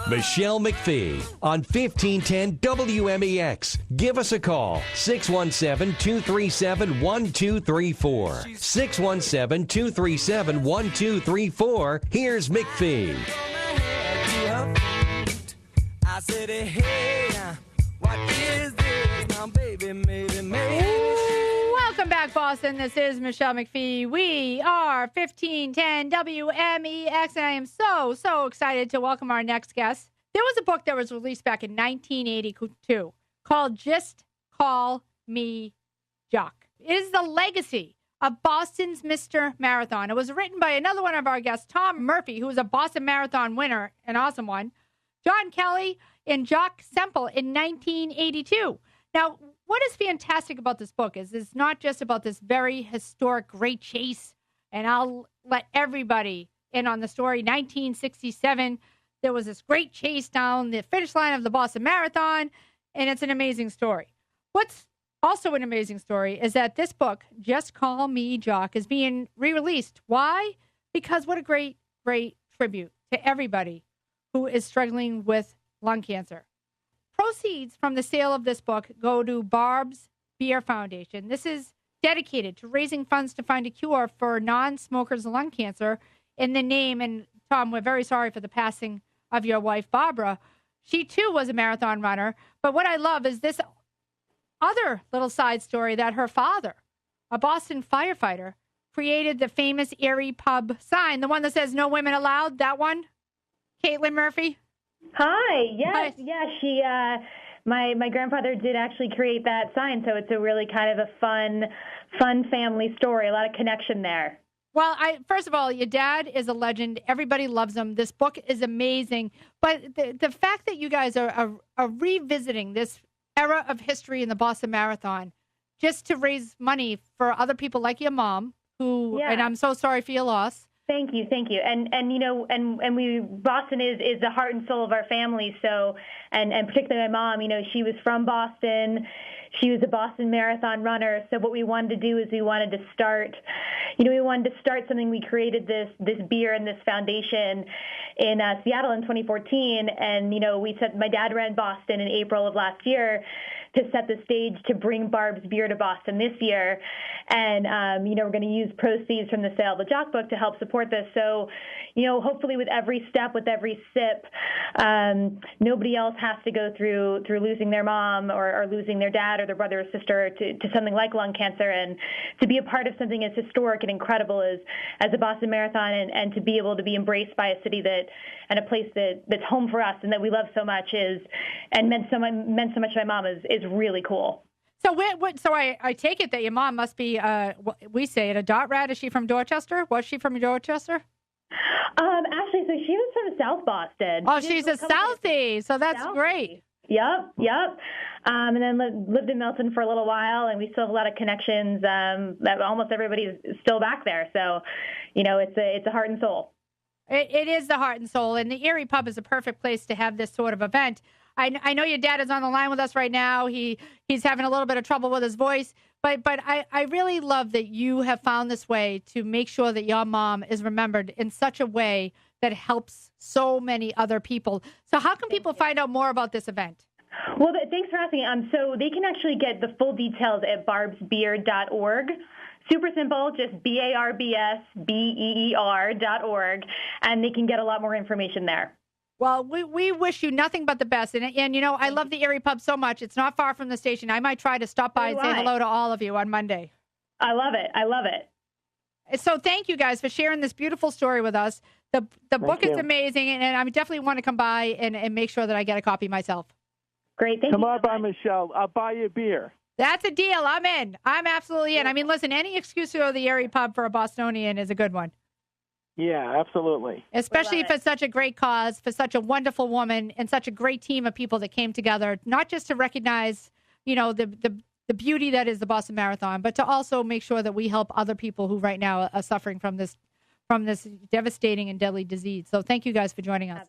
Michele McPhee on 1510 WMEX. Give us a call, 617-237-1234. 617-237-1234. Here's McPhee. I said, hey, what is this now, baby, maybe. Welcome back, Boston. This is Michele McPhee. We are 1510 WMEX, and I am so excited to welcome our next guest. There was a book that was released back in 1982 called Just Call Me Jock. It is the legacy of Boston's Mr. Marathon. It was written by another one of our guests, Tom Murphy, who was a Boston Marathon winner, an awesome one, John Kelly, and Jock Semple in 1982. Now, what is fantastic about this book is it's not just about this very historic great chase, and I'll let everybody in on the story. 1967, there was this great chase down the finish line of the Boston Marathon, and it's an amazing story. What's also an amazing story is that this book, Just Call Me Jock, is being re-released. Why? Because what a great tribute to everybody who is struggling with lung cancer. Proceeds from the sale of this book go to BARB'S BEER Foundation. This is dedicated to raising funds to find a cure for non-smokers' lung cancer in the name. And Tom, we're very sorry for the passing of your wife, Barbara. She too was a marathon runner. But what I love is this other little side story that her father, a Boston firefighter, created the famous Erie Pub sign, the one that says "No Women Allowed." That one, Caitln Murphy. Hi. Yes. Hi. Yeah. She. My grandfather did actually create that sign, so it's a really kind of a fun family story. A lot of connection there. Well, first of all, your dad is a legend. Everybody loves him. This book is amazing. But the fact that you guys are revisiting this era of history in the Boston Marathon just to raise money for other people like your mom, who, and I'm so sorry for your loss. Thank you. And you know, and Boston is the heart and soul of our family. So, and particularly my mom, you know, she was from Boston. She was a Boston Marathon runner. So what we wanted to do is we wanted to start something. We created this beer and this foundation in Seattle in 2014. And, you know, we said my dad ran Boston in April of last year to set the stage to bring BARB'S Beer to Boston this year. And, you know, we're going to use proceeds from the sale of the Jock book to help support this. So, you know, hopefully with every step, with every sip, nobody else has to go through losing their mom or losing their dad or their brother or sister to something like lung cancer. And to be a part of something as historic and incredible as the Boston Marathon, and to be able to be embraced by a city and a place that's home for us and that we love so much meant so much to my mom is really cool. So I take it that your mom must be, we say it, a dot rat. Is she from Dorchester? Was she from Dorchester? Actually, so she was from South Boston. Oh, she's a Southie, so that's Southie. great. Yep. And then lived in Milton for a little while, and we still have a lot of connections that almost everybody's still back there. So, you know, it's a heart and soul. It is the heart and soul, and the Erie Pub is a perfect place to have this sort of event. I know your dad is on the line with us right now. He's having a little bit of trouble with his voice, but I really love that you have found this way to make sure that your mom is remembered in such a way that helps so many other people. So how can people find out more about this event? Well, thanks for asking. So they can actually get the full details at barbsbeer.org. Super simple, just BARBSBEER.org, and they can get a lot more information there. Well, we wish you nothing but the best. And you know, I love the Erie Pub so much. It's not far from the station. I might try to stop by and say hello to all of you on Monday. I love it. So thank you guys for sharing this beautiful story with us. The book is amazing, and I definitely want to come by and make sure that I get a copy myself. Great. Thank you. Come on by, Michele. I'll buy you a beer. That's a deal. I'm in. I'm absolutely in. I mean, listen, any excuse to go to the Erie Pub for a Bostonian is a good one. Yeah, absolutely. Especially for such a great cause, for such a wonderful woman, and such a great team of people that came together, not just to recognize, you know, the beauty that is the Boston Marathon, but to also make sure that we help other people who right now are suffering from this devastating and deadly disease. So thank you guys for joining us.